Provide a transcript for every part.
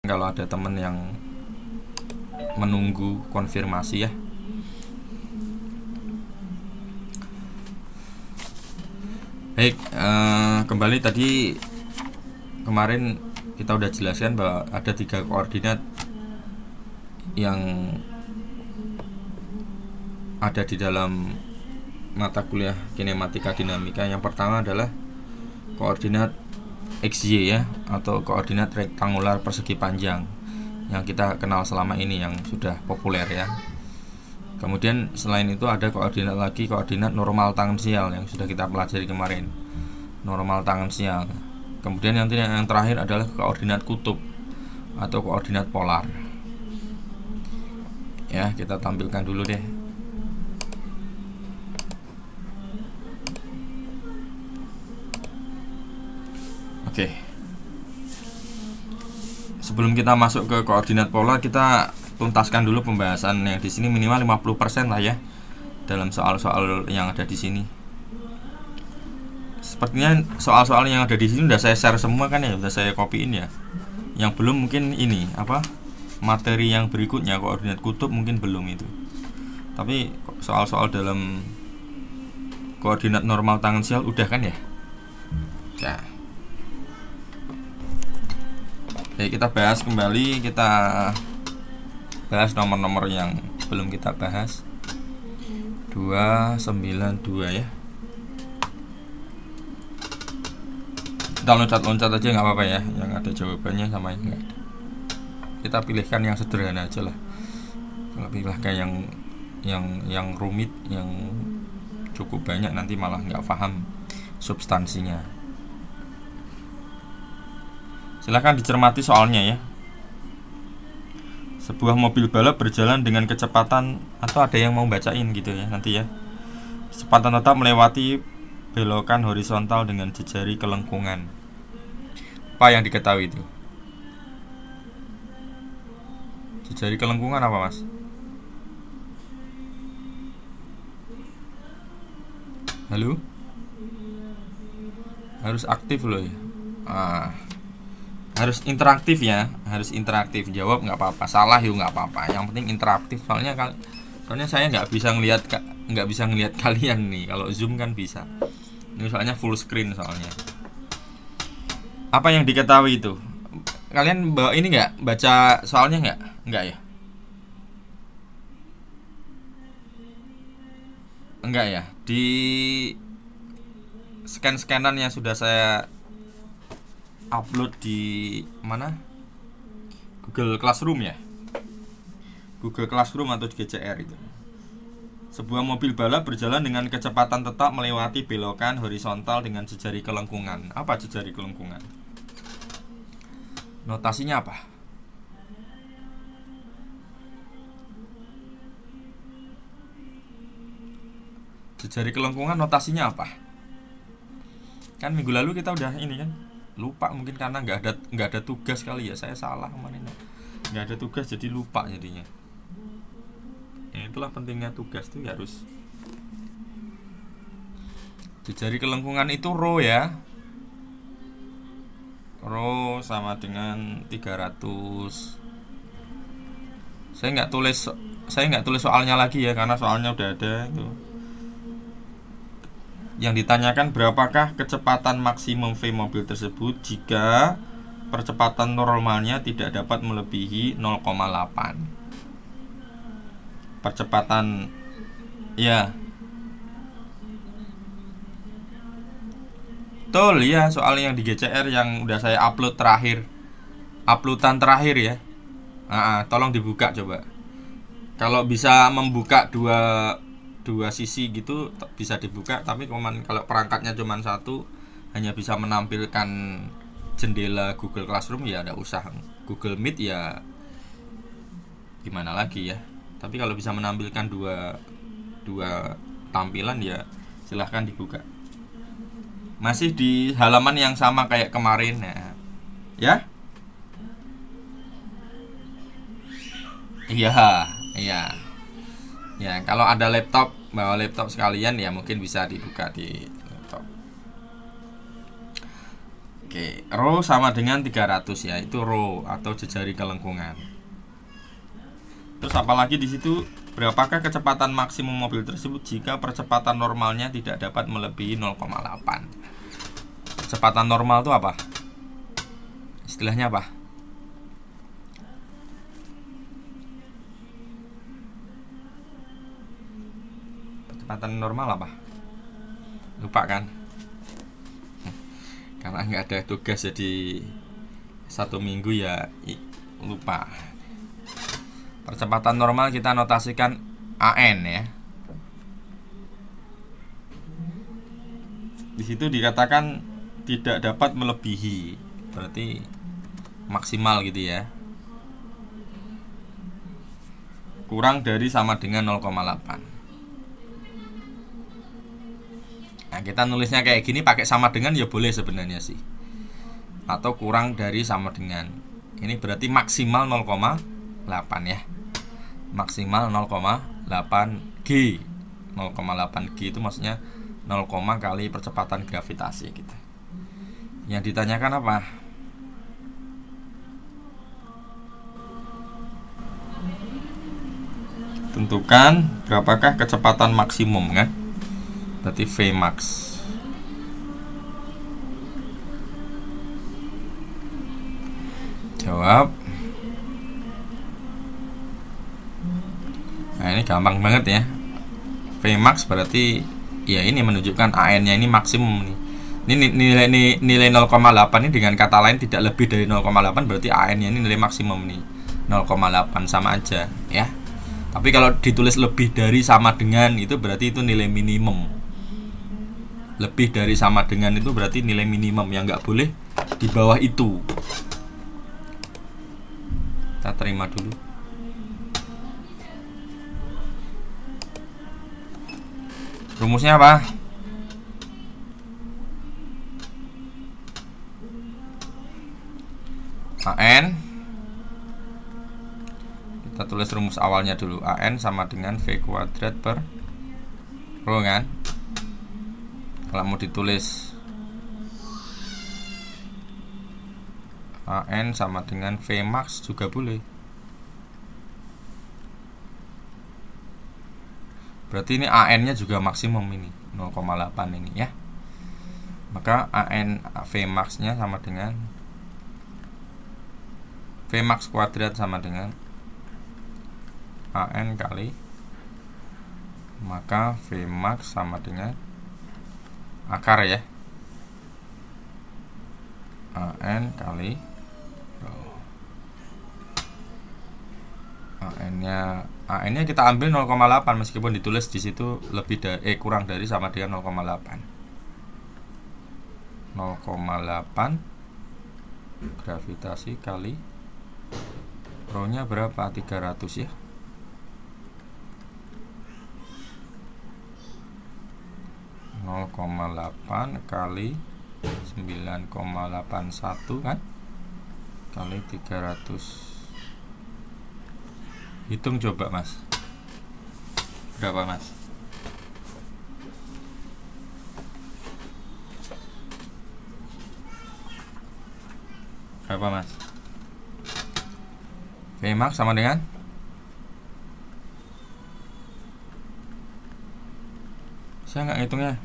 kalau ada teman yang menunggu konfirmasi ya. Baik, kembali tadi kemarin kita udah jelaskan bahwa ada 3 koordinat yang ada di dalam mata kuliah kinematika dinamika. Yang pertama adalah koordinat XY ya, atau koordinat rektangular persegi panjang yang kita kenal selama ini, yang sudah populer ya. Kemudian selain itu ada koordinat lagi, koordinat normal tangensial yang sudah kita pelajari kemarin, normal tangensial. Kemudian yang terakhir adalah koordinat kutub atau koordinat polar. Ya, kita tampilkan dulu deh. Oke. Sebelum kita masuk ke koordinat polar, kita tuntaskan dulu pembahasan yang di sini minimal 50% lah ya dalam soal-soal yang ada di sini. Sepertinya soal-soal yang ada di sini udah saya share semua kan ya, udah saya copyin ya. Yang belum mungkin ini materi yang berikutnya, koordinat kutub mungkin belum itu. Tapi soal-soal dalam koordinat normal tangensial udah kan ya. Ya. Oke, kita bahas kembali, kita bahas nomor-nomor yang belum kita bahas. 292 ya. Kita loncat-loncat aja nggak apa-apa ya, yang ada jawabannya sama yang nggak ada. Kita pilihkan yang sederhana aja lah. Kalau pilihkan yang rumit, yang cukup banyak, nanti malah nggak paham substansinya. Silahkan dicermati soalnya ya. Sebuah mobil balap berjalan dengan kecepatan, atau ada yang mau bacain gitu ya nanti ya. Kecepatan tetap melewati belokan horizontal dengan jejari kelengkungan. Apa yang diketahui itu? Jejari kelengkungan apa, Mas? Halo? Harus aktif loh ya. Harus interaktif ya, harus interaktif. Jawab nggak apa-apa, salah yuk nggak apa-apa, yang penting interaktif. Soalnya saya nggak bisa ngelihat kalian nih. Kalau Zoom kan bisa. Ini soalnya full screen soalnya. Apa yang diketahui itu? Kalian bawa ini nggak, baca soalnya nggak ya? Enggak ya. Di scan-scanan yang sudah saya upload di mana? Google Classroom ya. Google Classroom atau di GCR itu. Sebuah mobil balap berjalan dengan kecepatan tetap melewati belokan horizontal dengan jejari kelengkungan. Apa jejari kelengkungan? Notasinya apa? Jejari kelengkungan notasinya apa? Kan minggu lalu kita udah ini kan. Lupa mungkin karena nggak ada tugas kali ya, saya salah kemarin, nggak ada tugas jadi lupa jadinya. Ya, itulah pentingnya tugas tuh, harus. Jejari kelengkungan itu rho ya, rho sama dengan 300. Saya nggak tulis soalnya lagi ya, karena soalnya udah ada itu. Yang ditanyakan berapakah kecepatan maksimum V mobil tersebut jika percepatan normalnya tidak dapat melebihi 0,8. Percepatan ya. Betul ya, soal yang di GCR yang udah saya upload uploadan terakhir ya. Tolong dibuka coba. Kalau bisa membuka dua sisi gitu bisa dibuka, tapi kalau perangkatnya cuma satu, hanya bisa menampilkan jendela Google Classroom ya tidak usah. Google Meet ya gimana lagi ya. Tapi kalau bisa menampilkan dua tampilan ya silahkan dibuka. Masih di halaman yang sama kayak kemarin ya. Iya. Ya, kalau ada laptop, bawa laptop sekalian ya mungkin bisa dibuka di laptop. Oke, rho sama dengan 300 ya, itu rho atau jejari kelengkungan. Terus apalagi di situ, berapakah kecepatan maksimum mobil tersebut jika percepatan normalnya tidak dapat melebihi 0,8? Kecepatan normal itu apa? Istilahnya apa? Kecepatan normal apa? Lupa kan? Karena nggak ada tugas jadi 1 minggu ya lupa. Percepatan normal kita notasikan AN ya. Di situ dikatakan tidak dapat melebihi, berarti maksimal gitu ya. Kurang dari sama dengan 0,8. Nah, kita nulisnya kayak gini pakai sama dengan ya boleh sebenarnya sih. Atau kurang dari sama dengan. Ini berarti maksimal 0,8 ya. Maksimal 0,8 G. 0,8 G itu maksudnya 0, kali percepatan gravitasi kita. Yang ditanyakan apa? Tentukan berapakah kecepatan maksimum kan? Berarti Vmax. Jawab. Nah, ini gampang banget ya. Vmax berarti ya ini menunjukkan AN-nya ini maksimum nih. Ini nilai 0,8 ini dengan kata lain tidak lebih dari 0,8, berarti AN-nya ini nilai maksimum nih. 0,8 sama aja ya. Tapi kalau ditulis lebih dari sama dengan itu berarti itu nilai minimum. Lebih dari sama dengan itu berarti nilai minimum yang nggak boleh di bawah itu. Kita terima dulu. Rumusnya apa? AN, kita tulis rumus awalnya dulu. AN sama dengan V kuadrat per rho kan. Kalau mau ditulis AN sama dengan Vmax juga boleh. Berarti ini AN-nya juga maksimum ini 0,8 ini ya. Maka AN Vmax-nya sama dengan Vmax kuadrat sama dengan AN kali, maka Vmax sama dengan akar ya, AN kali AN-nya kita ambil 0,8 meskipun ditulis di situ lebih dari kurang dari sama dengan 0,8. 0,8 gravitasi kali rho-nya berapa? 300 ya. 0,8 kali 9,81 kan, kali 300. Hitung coba mas, berapa mas? Berapa mas? Vmax sama dengan saya nggak ngitungnya.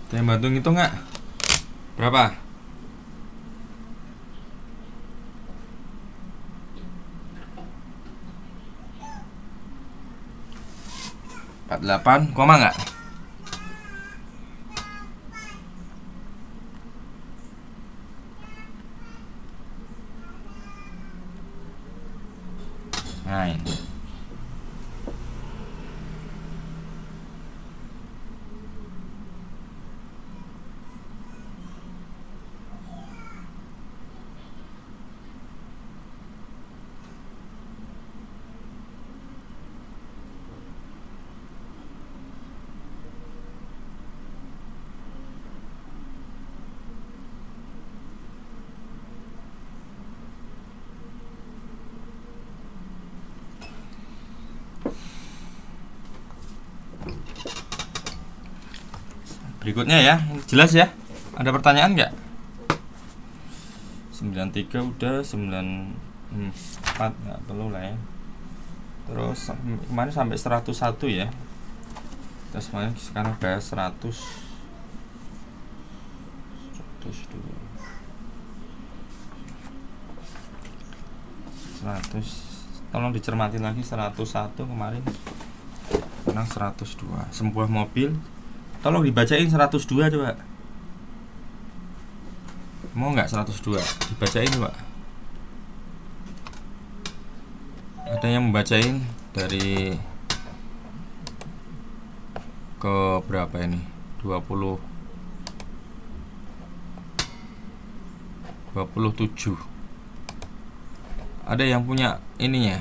Saya bantu ngitung nggak? Berapa? Koma nggak? Nah ini. Berikutnya ya, jelas ya? Ada pertanyaan nggak? 93 udah, 94 nggak perlu lah ya. Terus kemarin sampai 101 ya. Terus sekarang udah 100 dulu. 100, tolong dicermati lagi. 101 kemarin, sekarang 102. Sebuah mobil, tolong dibacain 102 coba. Mau nggak 102 dibacain Pak? Ada yang membacain dari ke berapa ini? 27. Ada yang punya ininya,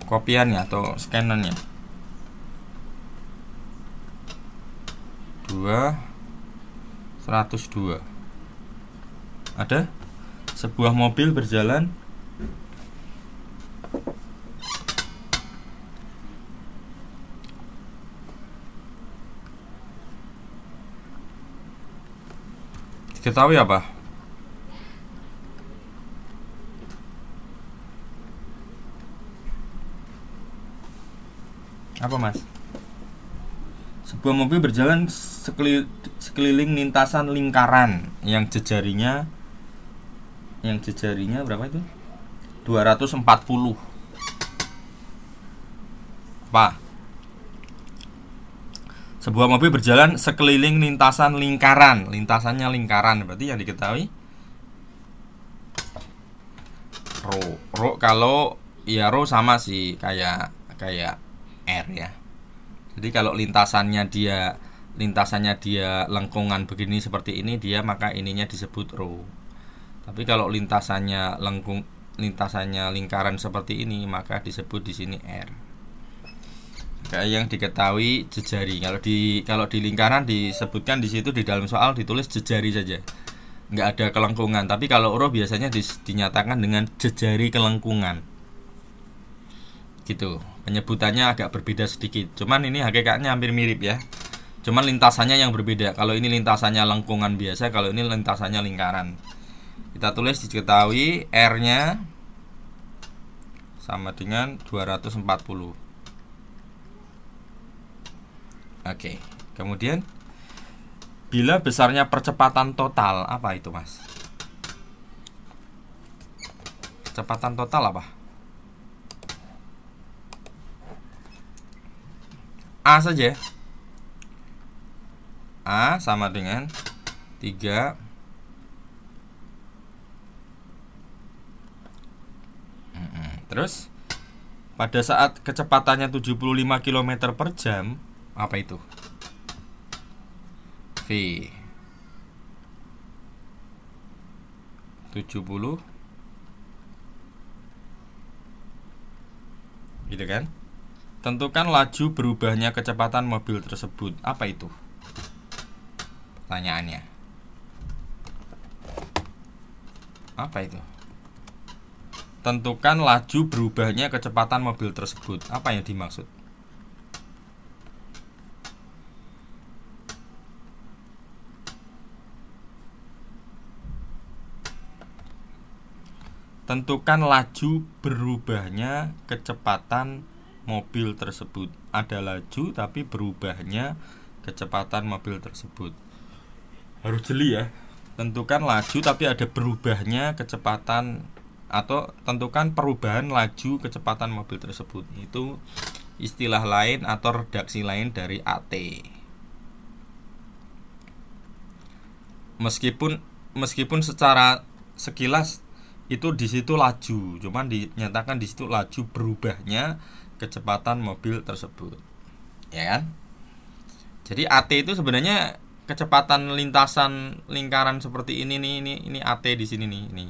kopiannya atau scannernya? 102. Ada? Sebuah mobil berjalan diketahui apa? Apa Mas? Sebuah mobil berjalan sekeliling lintasan lingkaran yang jejarinya berapa itu? 240. Apa? Sebuah mobil berjalan sekeliling lintasan lingkaran. Lintasannya lingkaran, berarti yang diketahui rho. Kalau ya rho sama sih kayak R ya. Jadi kalau lintasannya dia lengkungan begini seperti ini, dia maka ininya disebut rho. Tapi kalau lintasannya lingkaran seperti ini, maka disebut di sini R. Kayak yang diketahui jejari. Kalau di lingkaran disebutkan di situ, di dalam soal ditulis jejari saja, nggak ada kelengkungan. Tapi kalau rho biasanya dinyatakan dengan jejari kelengkungan. Gitu. Penyebutannya agak berbeda sedikit. Cuman ini hakikatnya hampir mirip ya. Cuman lintasannya yang berbeda. Kalau ini lintasannya lengkungan biasa, kalau ini lintasannya lingkaran. Kita tulis diketahui R-nya sama dengan 240. Oke. Kemudian bila besarnya percepatan total, apa itu Mas? Kecepatan total apa? A saja. A sama dengan 3 terus pada saat kecepatannya 75 km per jam, apa itu? V 70, gitu kan? Tentukan laju berubahnya kecepatan mobil tersebut. Apa itu? Pertanyaannya. Apa itu? Tentukan laju berubahnya kecepatan mobil tersebut. Apa yang dimaksud? Tentukan laju berubahnya kecepatan mobil tersebut. Ada laju tapi berubahnya kecepatan mobil tersebut. Harus jeli ya. Tentukan laju tapi ada berubahnya kecepatan, atau tentukan perubahan laju kecepatan mobil tersebut. Itu istilah lain atau redaksi lain dari AT. Meskipun secara sekilas itu di situ laju, cuman dinyatakan di situ laju berubahnya kecepatan mobil tersebut, ya kan? Jadi AT itu sebenarnya kecepatan lintasan lingkaran seperti ini nih, ini AT di sini nih.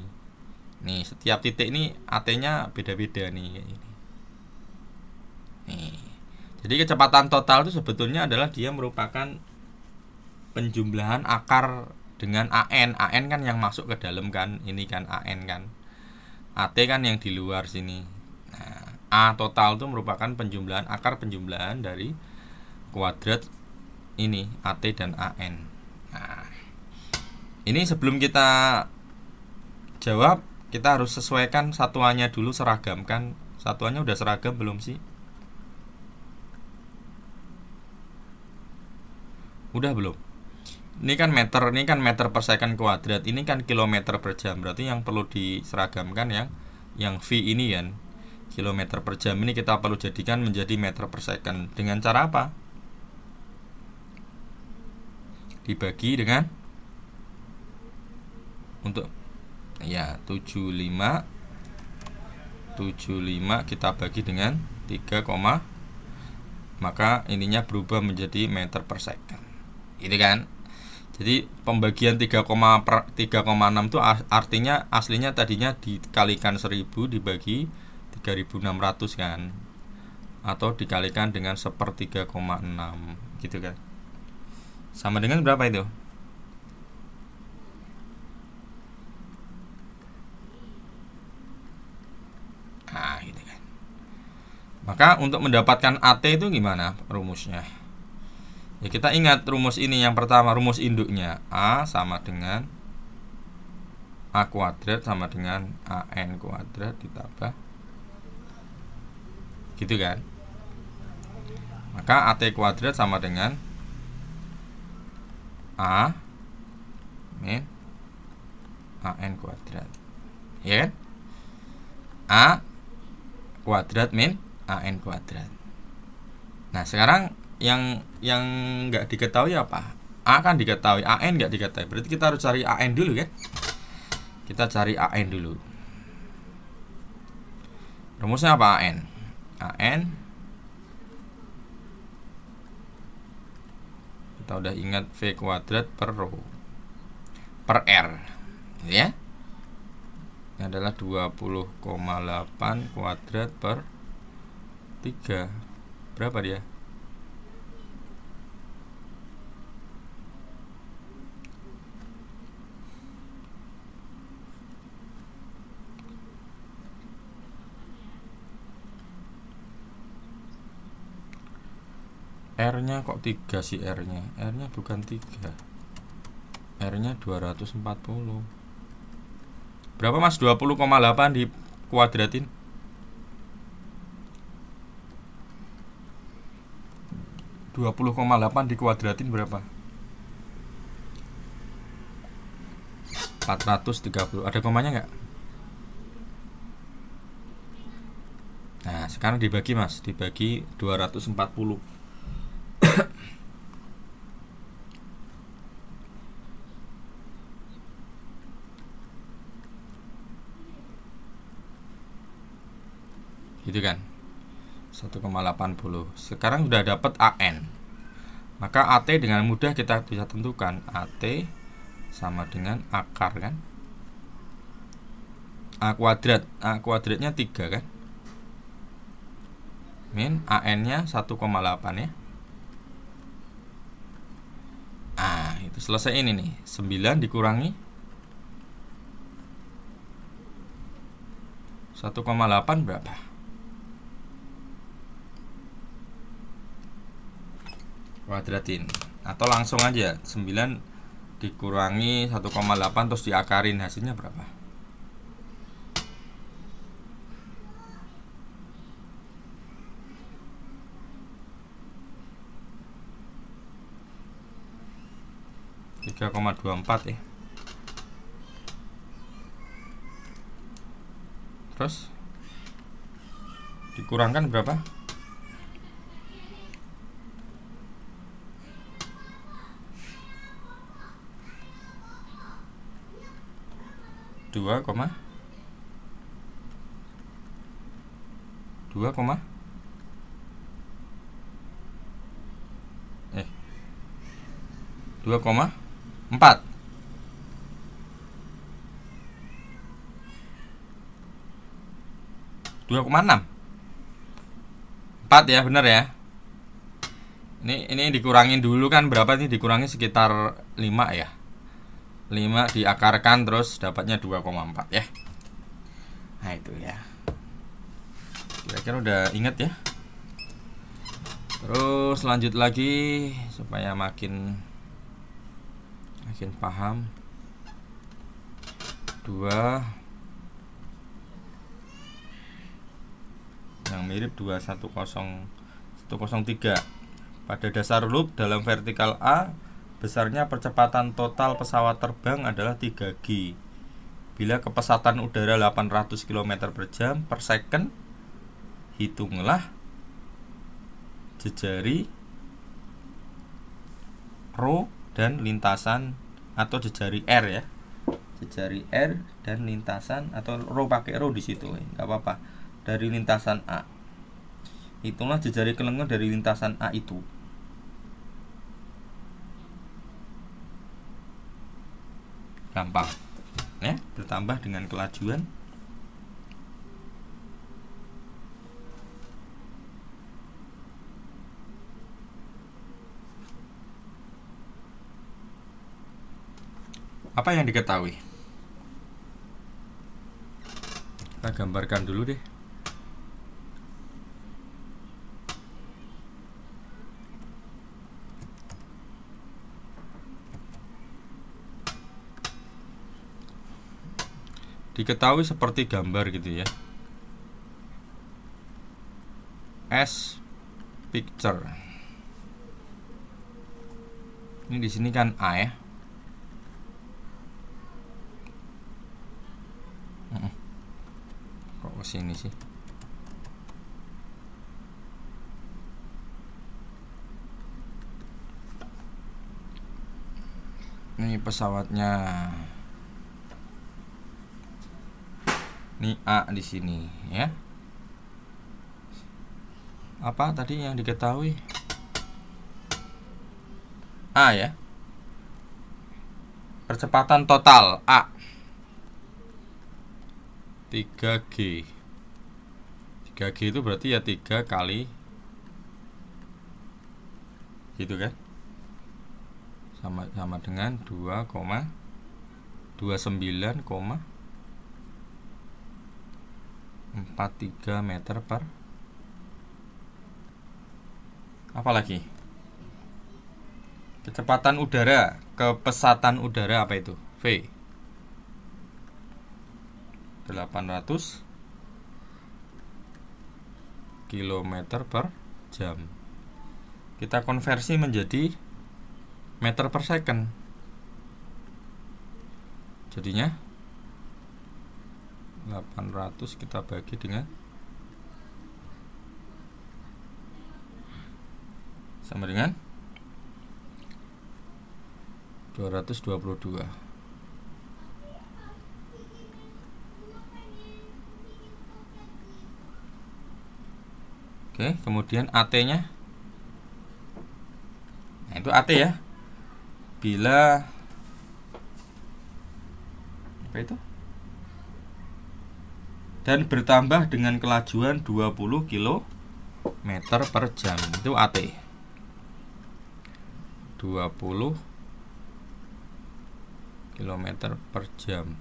Nih, setiap titik ini AT-nya beda-beda nih. Nih. Jadi kecepatan total itu sebetulnya adalah dia merupakan penjumlahan akar dengan AN. AN kan yang masuk ke dalam kan, ini kan AN kan. AT kan yang di luar sini. Nah, A total itu merupakan penjumlahan akar penjumlahan dari kuadrat ini AT dan AN. Nah, ini sebelum kita jawab, kita harus sesuaikan satuannya dulu, seragamkan. Satuannya udah seragam belum sih? Udah belum? Ini kan meter per second kuadrat, ini kan kilometer per jam. Berarti yang perlu diseragamkan yang V ini kan. Kilometer per jam ini kita perlu jadikan menjadi meter per second. Dengan cara apa? Dibagi dengan untuk ya 75 kita bagi dengan 3, maka ininya berubah menjadi meter per second. Gitu kan? Jadi pembagian 3,6 itu artinya aslinya tadinya dikalikan 1000 dibagi 3600 kan, atau dikalikan dengan 1/3,6 gitu kan. Sama dengan berapa itu? Nah, gitu kan. Maka untuk mendapatkan AT itu gimana rumusnya? Ya, kita ingat rumus ini. Yang pertama, rumus induknya A sama dengan A kuadrat sama dengan AN kuadrat ditambah, gitu kan. Maka AT kuadrat sama dengan A min AN kuadrat, ya kan? A kuadrat min AN kuadrat. Nah, sekarang yang nggak diketahui apa? A kan diketahui, AN nggak diketahui. Berarti kita harus cari AN dulu kan? Kita cari AN dulu. Rumusnya apa AN? AN kita udah ingat V kuadrat per rho per R, ya. Ini adalah 20,8 kuadrat per 3. Berapa dia? R-nya kok 3 sih R-nya? R-nya bukan 3. R-nya 240. Berapa Mas? 20,8 dikuadratin. 20,8 dikuadratin berapa? 430. Ada komanya nggak? Nah, sekarang dibagi Mas, dibagi 240. Gitu kan, 1,80. Sekarang sudah dapat AN, maka AT dengan mudah kita bisa tentukan. AT sama dengan akar kan, A kuadrat, A kuadratnya 3 kan, min AN nya 1,8 ya. Ah, itu selesai ini nih. 9 dikurangi 1,8 berapa? Kuadratin, atau langsung aja 9 dikurangi 1,8 terus diakarin, hasilnya berapa? Tiga 3,24 ya. Terus dikurangkan berapa? 2, 2,4 2,6 4 ya, benar ya. Ini dikurangin dulu kan, berapa nih? Dikurangi sekitar 5 ya. 5 diakarkan terus dapatnya 2,4 ya. Nah, itu ya. Kira-kira udah inget ya. Terus lanjut lagi supaya makin paham. 2 yang mirip 210 103. Pada dasar loop dalam vertikal A, besarnya percepatan total pesawat terbang adalah 3G. Bila kecepatan udara 800 km per jam per second, hitunglah jejari rho dan lintasan atau jejari R ya. Jejari R dan lintasan atau rho, pakai rho di situ, nggak apa-apa. Dari lintasan A. Hitunglah jejari kelengar dari lintasan A itu. Gampang ya, bertambah dengan kelajuan. Apa yang diketahui? Kita gambarkan dulu deh. Diketahui seperti gambar gitu ya. S picture. Ini di sini kan A ya. Kok kesini sih? Ini pesawatnya. Ini A di sini ya. Apa tadi yang diketahui? A ya. Percepatan total A 3G. 3G itu berarti ya 3 kali gitu kan, sama dengan 2,29,43 meter per. Apalagi kecepatan udara, kepesatan udara apa itu? V 800 km per jam. Kita konversi menjadi meter per second. Jadinya 800 kita bagi dengan sama dengan 222. Oke, kemudian AT-nya. Nah, itu AT ya. Bila apa itu? Dan bertambah dengan kelajuan 20 km per jam. Itu AT. 20 km per jam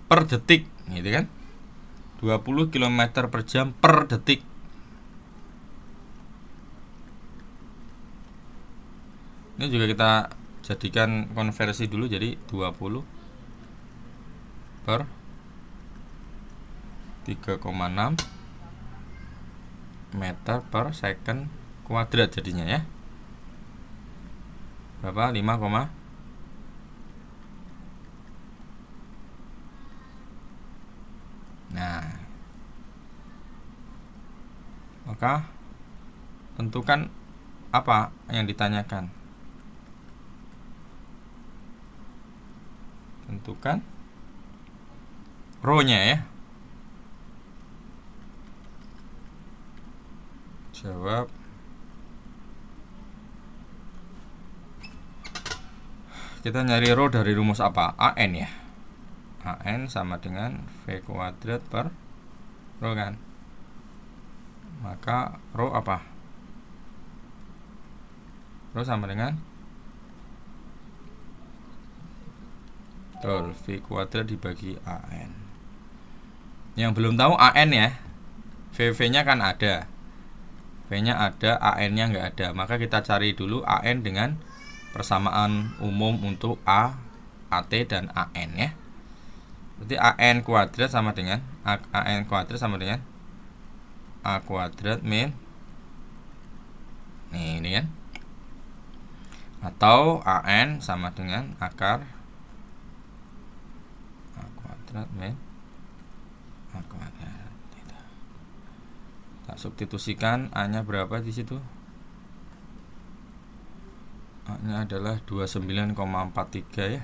per detik, gitu kan? 20 km per jam per detik. Ini juga kita jadikan konversi dulu jadi 20 per 3,6 meter per second kuadrat jadinya ya. Berapa? 5, nah, maka tentukan apa yang ditanyakan. Tentukan rho-nya ya. Jawab. Kita nyari rho dari rumus apa? AN ya. AN sama dengan V kuadrat per rho kan. Maka rho apa? Rho sama dengan V kuadrat dibagi AN. Yang belum tahu AN ya, VV nya kan ada. V-nya ada, AN-nya nggak ada. Maka kita cari dulu AN dengan persamaan umum untuk A, AT, dan AN ya. Berarti AN kuadrat sama dengan AN kuadrat sama dengan A kuadrat min ini kan, atau AN sama dengan akar A kuadrat min A kuadrat. Tak substitusikan, A nya berapa di situ? A nya adalah 29,43 ya,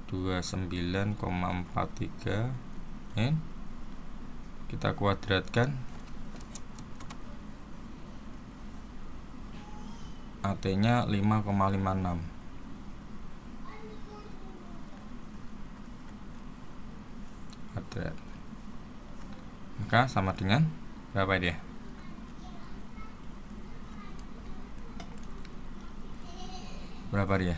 29,43 ya. Kita kuadratkan, AT nya 5,56. kuadrat, maka sama dengan berapa dia? Berapa dia?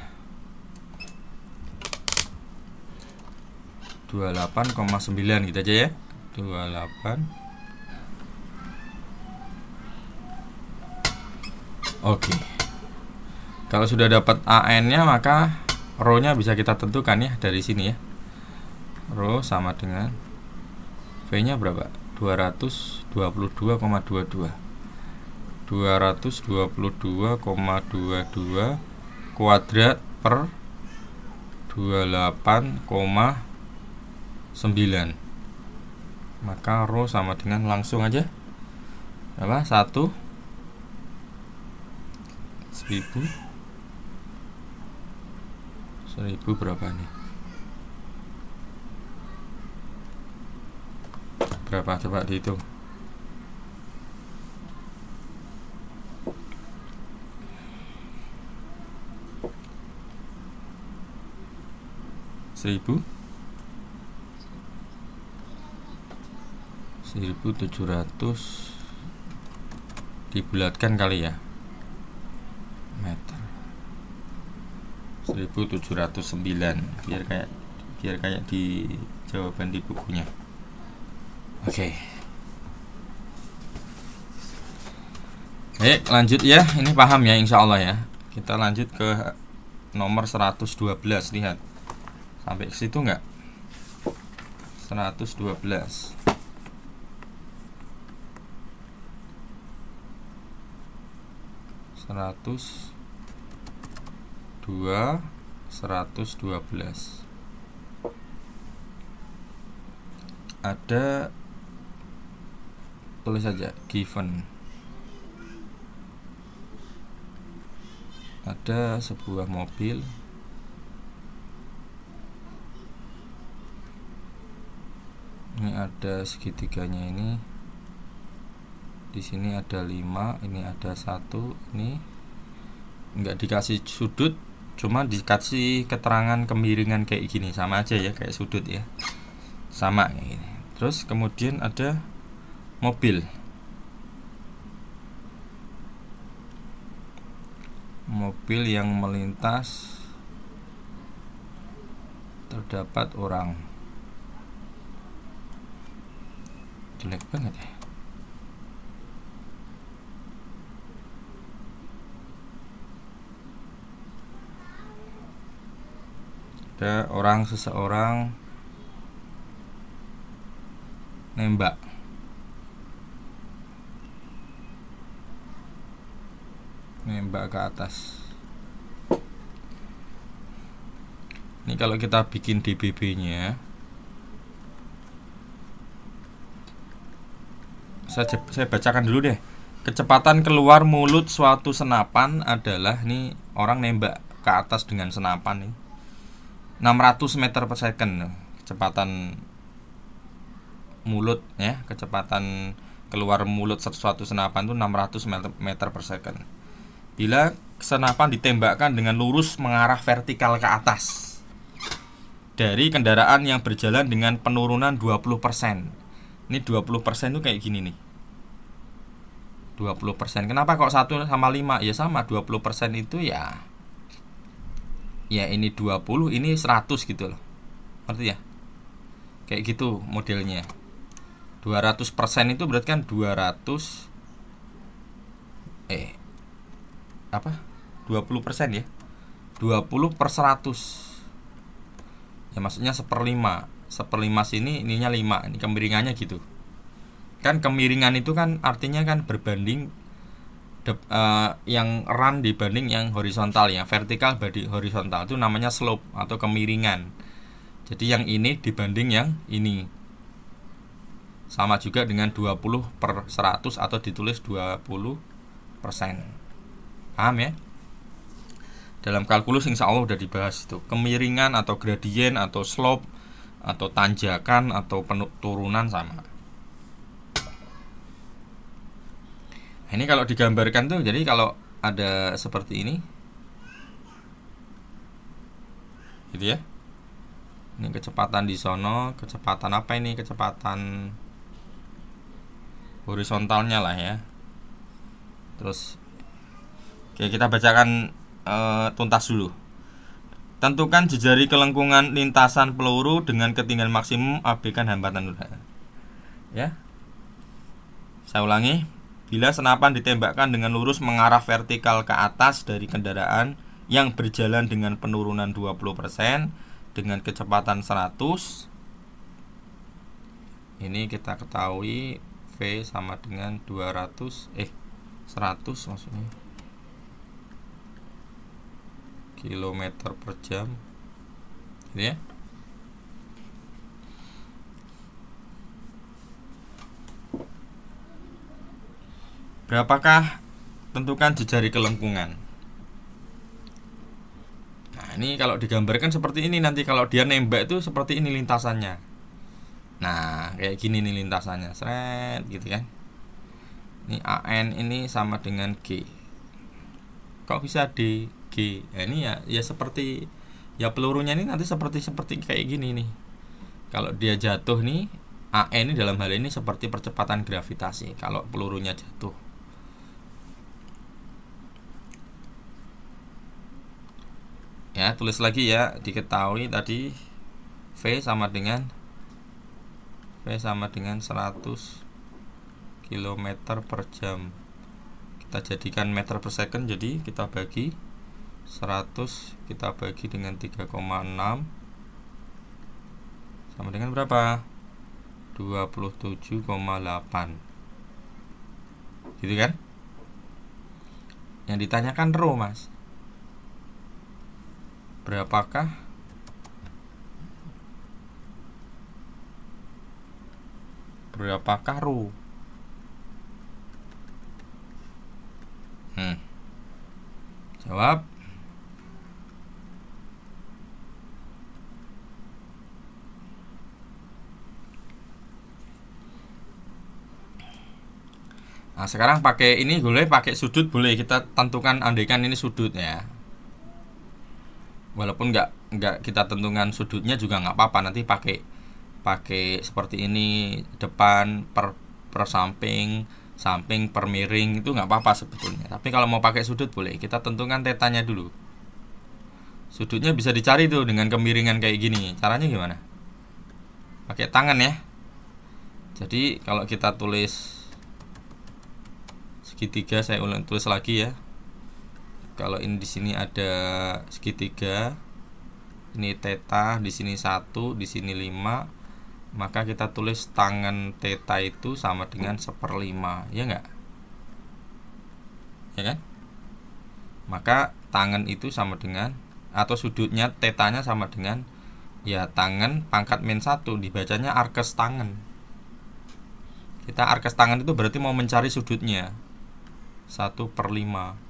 28,9 gitu aja ya. 28. Oke. Kalau sudah dapat AN-nya, maka rho-nya bisa kita tentukan ya dari sini ya. Rho sama dengan V-nya berapa? 222,22. 222,22 kuadrat per 28,9. Maka rho sama dengan, langsung aja apa? 1000 berapa nih? Berapa coba dihitung? Seribu 1700 dibulatkan kali ya, meter 1709, biar kayak di jawaban di bukunya. Oke. Lanjut ya, ini paham ya insya Allah ya. Kita lanjut ke nomor 112. Lihat sampai ke situ nggak? 112. 112. Ada, tulis saja given. Ada sebuah mobil ini, ada segitiganya ini, di sini ada 5, ini ada 1, ini enggak dikasih sudut, cuma dikasih keterangan kemiringan kayak gini, sama aja ya kayak sudut ya, sama kayak gini. Terus kemudian ada mobil yang melintas, terdapat orang. Jelek banget ya. Ada seseorang nembak. Ke atas. Ini kalau kita bikin DBB-nya, saya bacakan dulu deh. Kecepatan keluar mulut suatu senapan adalah, ini orang nembak ke atas dengan senapan nih, 600 meter per second. Kecepatan mulut ya, kecepatan keluar mulut suatu senapan itu 600 meter per second. Bila senapan ditembakkan dengan lurus mengarah vertikal ke atas dari kendaraan yang berjalan dengan penurunan 20%. Ini 20% itu kayak gini nih. 20%. Kenapa kok 1 sama 5? Ya sama, 20% itu ya ini 20, ini 100 gitu loh. Ngerti ya? Kayak gitu modelnya. 200% itu berarti kan 200 apa 20% ya, 20/100 ya, maksudnya 1/5 sini, ininya 5, ini kemiringannya gitu kan. Kemiringan itu kan artinya kan berbanding yang run dibanding yang horizontal, yang vertikal banding horizontal, itu namanya slope atau kemiringan. Jadi yang ini dibanding yang ini, sama juga dengan 20/100 atau ditulis 20%. Paham ya? Dalam kalkulus insya Allah udah dibahas itu, kemiringan atau gradien atau slope atau tanjakan atau turunan sama. Nah, ini kalau digambarkan tuh, jadi kalau ada seperti ini gitu ya, ini kecepatan di sono, kecepatan apa ini, kecepatan horizontalnya lah ya. Terus oke, kita bacakan tuntas dulu. Tentukan jejari kelengkungan lintasan peluru dengan ketinggian maksimum, abaikan hambatan udara. Ya, saya ulangi. Bila senapan ditembakkan dengan lurus mengarah vertikal ke atas dari kendaraan yang berjalan dengan penurunan 20% dengan kecepatan 100, ini kita ketahui V sama dengan 100 maksudnya kilometer per jam, gitu ya. Berapakah? Tentukan jejari kelengkungan. Nah, ini kalau digambarkan seperti ini, nanti kalau dia nembak itu seperti ini lintasannya. Nah, kayak gini nih lintasannya, seret gitu kan. Ini AN ini sama dengan G. Kok bisa D? G. Nah, ini ya seperti ya pelurunya ini nanti seperti kayak gini nih. Kalau dia jatuh nih, AN ini dalam hal ini seperti percepatan gravitasi kalau pelurunya jatuh. Ya, tulis lagi ya, diketahui tadi V sama dengan 100 km per jam. Kita jadikan meter per second, jadi kita bagi 100, kita bagi dengan 3,6 sama dengan berapa? 27,8. Gitu kan? Yang ditanyakan rho, Mas. Berapakah rho? Jawab. Nah, sekarang pakai ini, boleh pakai sudut, boleh kita tentukan, andaikan ini sudut ya. Walaupun nggak kita tentukan sudutnya juga nggak apa-apa, nanti pakai seperti ini, depan per samping per miring, itu nggak apa-apa sebetulnya. Tapi kalau mau pakai sudut boleh, kita tentukan tetanya dulu. Sudutnya bisa dicari tuh dengan kemiringan kayak gini. Caranya gimana? Pakai tangan ya. Jadi kalau kita tulis segitiga, saya ulang tulis lagi ya. Kalau ini di sini ada segitiga, ini theta, di sini 1, di sini 5, maka kita tulis tangan theta itu sama dengan 1/5, ya enggak? Ya kan? Maka tangan itu sama dengan, atau sudutnya tetanya sama dengan ya tangan pangkat -1, dibacanya arkes tangan. Kita arkes tangan itu berarti mau mencari sudutnya 1/5.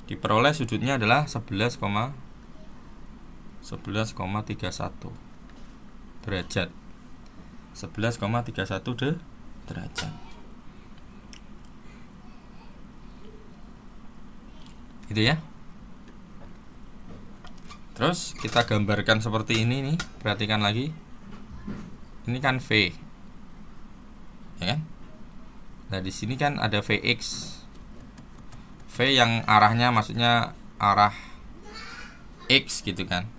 Diperoleh sudutnya adalah 11,31 derajat. 11,31 derajat. Gitu ya. Terus kita gambarkan seperti ini nih, perhatikan lagi. Ini kan V. Ya kan? Nah, di sini kan ada Vx. V yang arahnya maksudnya arah X gitu kan.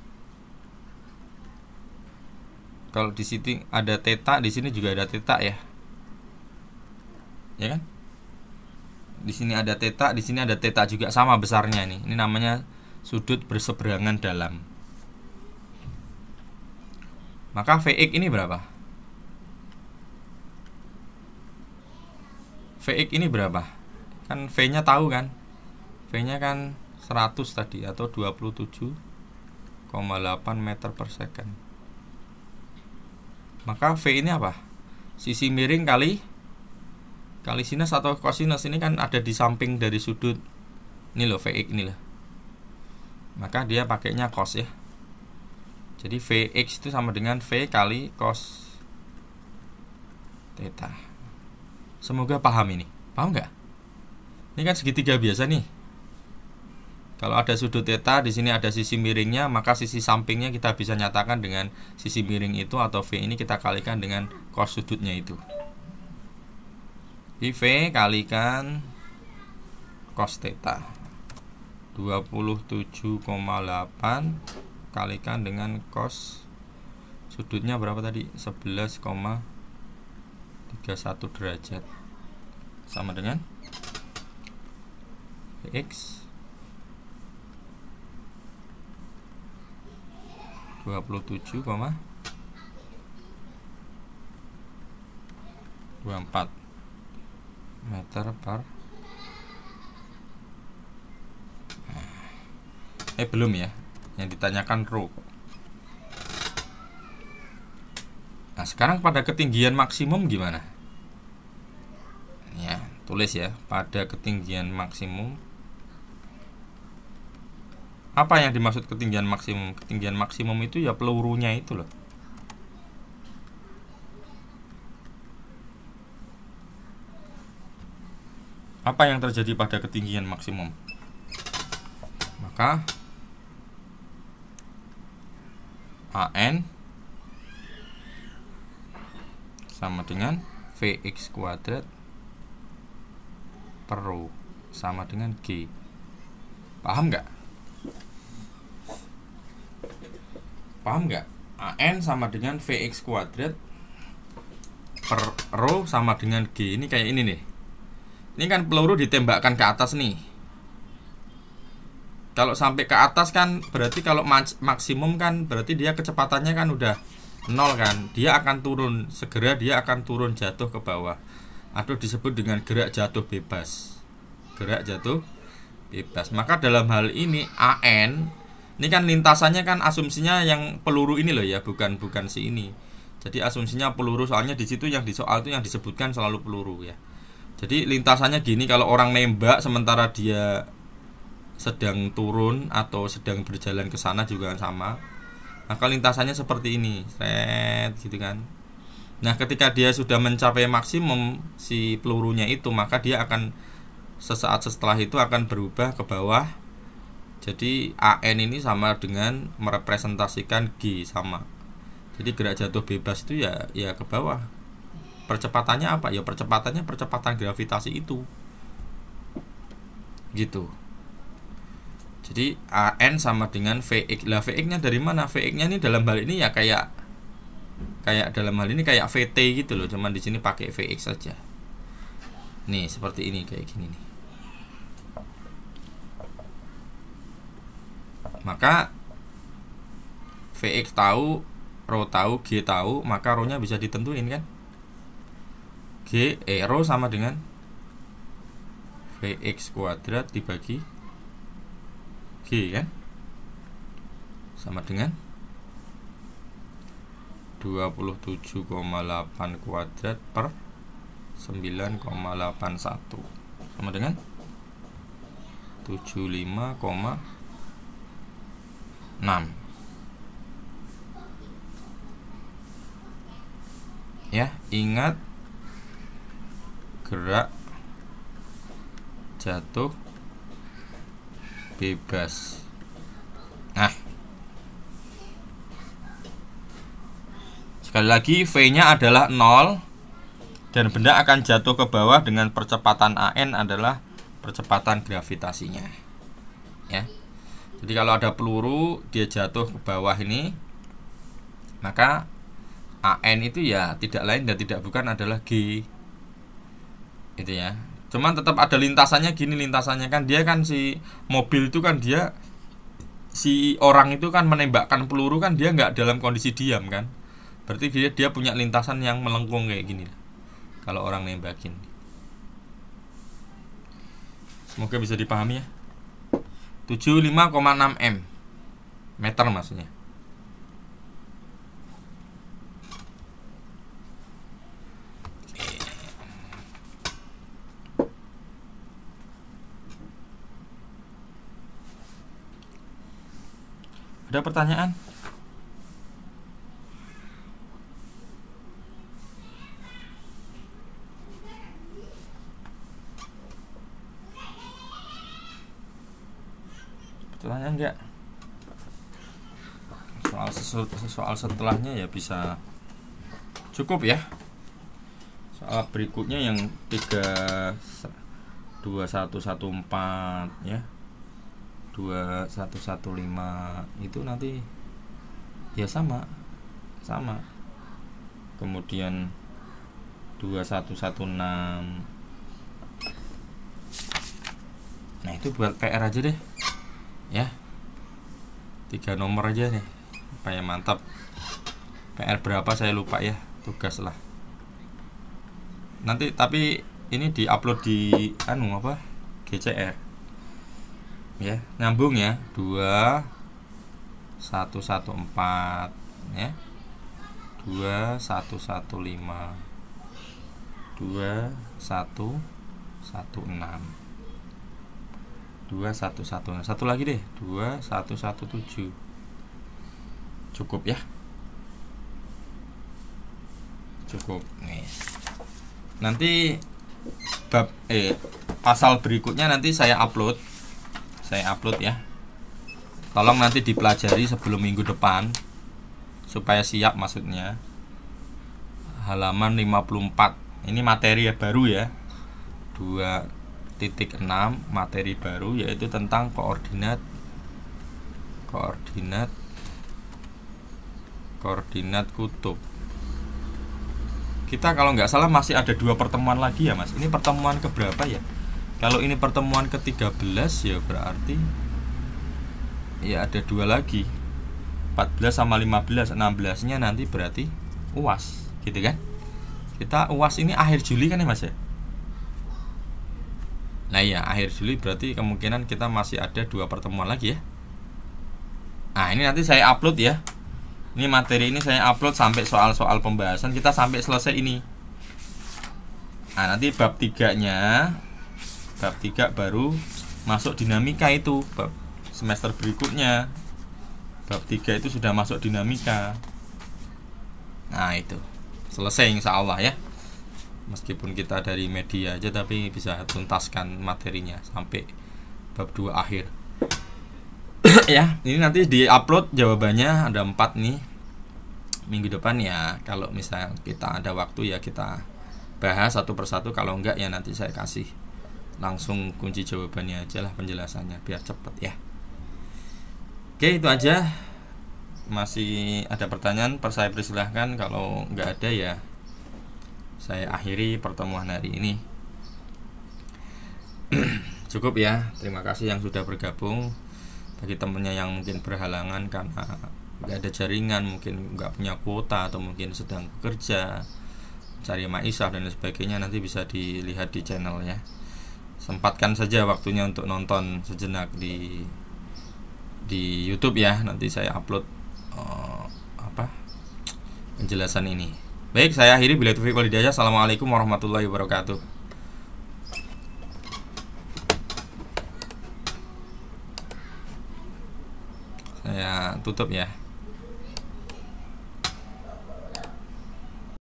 Kalau di sini ada theta, di sini juga ada theta ya. Ya kan? Di sini ada theta, di sini ada theta juga sama besarnya nih. Ini namanya sudut berseberangan dalam. Maka Vx ini berapa? Vx ini berapa? Kan V-nya tahu kan? V-nya kan 100 tadi atau 27,8 meter per second. Maka V ini apa? Sisi miring kali sinus atau kosinus. Ini kan ada di samping dari sudut. Ini loh Vx ini loh. Maka dia pakainya cos ya. Jadi Vx itu sama dengan V kali cos theta. Semoga paham ini. Paham nggak? Ini kan segitiga biasa nih. Kalau ada sudut theta, di sini ada sisi miringnya, maka sisi sampingnya kita bisa nyatakan dengan sisi miring itu, atau V ini kita kalikan dengan cos sudutnya itu. Jadi V kalikan cos theta 27,8 kalikan dengan cos sudutnya berapa tadi? 11,31 derajat sama dengan X 27,24 meter per belum ya, yang ditanyakan rho. Nah, sekarang pada ketinggian maksimum gimana? Ya, tulis ya, pada ketinggian maksimum. Apa yang dimaksud ketinggian maksimum? Ketinggian maksimum itu ya pelurunya itu loh. Apa yang terjadi pada ketinggian maksimum? Maka AN sama dengan Vx kuadrat per rho sama dengan G. Paham nggak? Paham nggak? AN sama dengan Vx kuadrat per rho sama dengan G. Ini kayak ini nih. Ini kan peluru ditembakkan ke atas nih. Kalau sampai ke atas kan berarti kalau maksimum kan berarti dia kecepatannya kan udah 0 kan. Dia akan turun, segera dia akan turun jatuh ke bawah. Atau disebut dengan gerak jatuh bebas. Gerak jatuh bebas. Maka dalam hal ini AN ini kan lintasannya kan asumsinya yang peluru ini loh ya, bukan si ini. Jadi asumsinya peluru, soalnya di situ yang di soal itu yang disebutkan selalu peluru ya. Jadi lintasannya gini, kalau orang nembak sementara dia sedang turun atau sedang berjalan ke sana juga sama, maka lintasannya seperti ini, seret gitu kan. Nah, ketika dia sudah mencapai maksimum si pelurunya itu, maka dia akan sesaat setelah itu akan berubah ke bawah. Jadi AN ini sama dengan merepresentasikan G sama. Jadi gerak jatuh bebas itu ya ke bawah. Percepatannya apa? Ya percepatannya percepatan gravitasi itu. Gitu. Jadi AN sama dengan Vx. Lah Vx-nya dari mana? Vx-nya ini dalam hal ini ya kayak dalam hal ini kayak VT gitu loh, cuman di sini pakai Vx saja. Nih, seperti ini kayak gini nih. Maka Vx tahu, rho tahu, G tahu, maka rho-nya bisa ditentuin kan? Rho sama dengan Vx kuadrat dibagi G kan? Sama dengan 27,8 kuadrat per 9,81 sama dengan 75,6. Ya, ingat gerak jatuh bebas. Nah, sekali lagi V-nya adalah 0 dan benda akan jatuh ke bawah dengan percepatan AN adalah percepatan gravitasinya. Ya. Jadi kalau ada peluru dia jatuh ke bawah ini, maka AN itu ya tidak lain dan tidak bukan adalah G. Itu ya. Cuman tetap ada lintasannya gini, lintasannya kan dia kan si mobil itu kan dia, si orang itu kan menembakkan peluru kan dia nggak dalam kondisi diam kan. Berarti dia punya lintasan yang melengkung kayak gini kalau orang nembakin. Semoga bisa dipahami ya. 75,6 m meter maksudnya. Ada pertanyaan? Pertanyaan enggak? Soal setelahnya ya bisa cukup ya. Soal berikutnya yang 2114 ya, 2115 itu nanti ya sama. Kemudian 2116. Nah, itu buat PR aja deh. Ya. 3 nomor aja nih. Supaya mantap. PR berapa saya lupa ya, tugas lah. Nanti tapi ini diupload di GCR. Ya, nyambung ya. 2114 ya. 2115 2116 2116. Satu lagi deh, 2117. Cukup ya. Cukup nih. Nanti pasal berikutnya nanti saya upload ya. Tolong nanti dipelajari sebelum minggu depan supaya siap, maksudnya halaman 54. Ini materi ya, baru ya, 2.6 materi baru, yaitu tentang koordinat kutub. Kita kalau nggak salah masih ada 2 pertemuan lagi ya Mas. Ini pertemuan keberapa ya? Kalau ini pertemuan ke-13 ya berarti ya ada 2 lagi, 14 sama 15. 16-nya nanti berarti UAS gitu kan. Kita UAS ini akhir Juli kan ya Mas ya. Nah ya, akhir Juli berarti kemungkinan kita masih ada 2 pertemuan lagi ya. Nah ini nanti saya upload ya. Ini materi ini saya upload sampai soal-soal pembahasan kita sampai selesai ini. Nah nanti bab 3-nya, bab 3 baru masuk dinamika itu. Bab semester berikutnya bab 3 itu sudah masuk dinamika. Nah itu selesai insya Allah ya. Meskipun kita dari media aja tapi bisa tuntaskan materinya sampai bab 2 akhir. Ya, ini nanti di-upload jawabannya ada 4 nih. Minggu depan ya, kalau misal kita ada waktu ya kita bahas satu persatu, kalau enggak ya nanti saya kasih langsung kunci jawabannya aja lah, penjelasannya biar cepet ya. Oke, itu aja. Masih ada pertanyaan, saya persilahkan. Kalau enggak ada ya saya akhiri pertemuan hari ini. Cukup ya. Terima kasih yang sudah bergabung. Bagi temennya yang mungkin berhalangan karena nggak ada jaringan, mungkin nggak punya kuota atau mungkin sedang bekerja, cari maisah dan sebagainya, nanti bisa dilihat di channelnya. Sempatkan saja waktunya untuk nonton sejenak di YouTube ya. Nanti saya upload penjelasan ini. Baik, saya akhiri. Bila taufiq wal hidayah. Assalamualaikum warahmatullahi wabarakatuh. Saya tutup ya.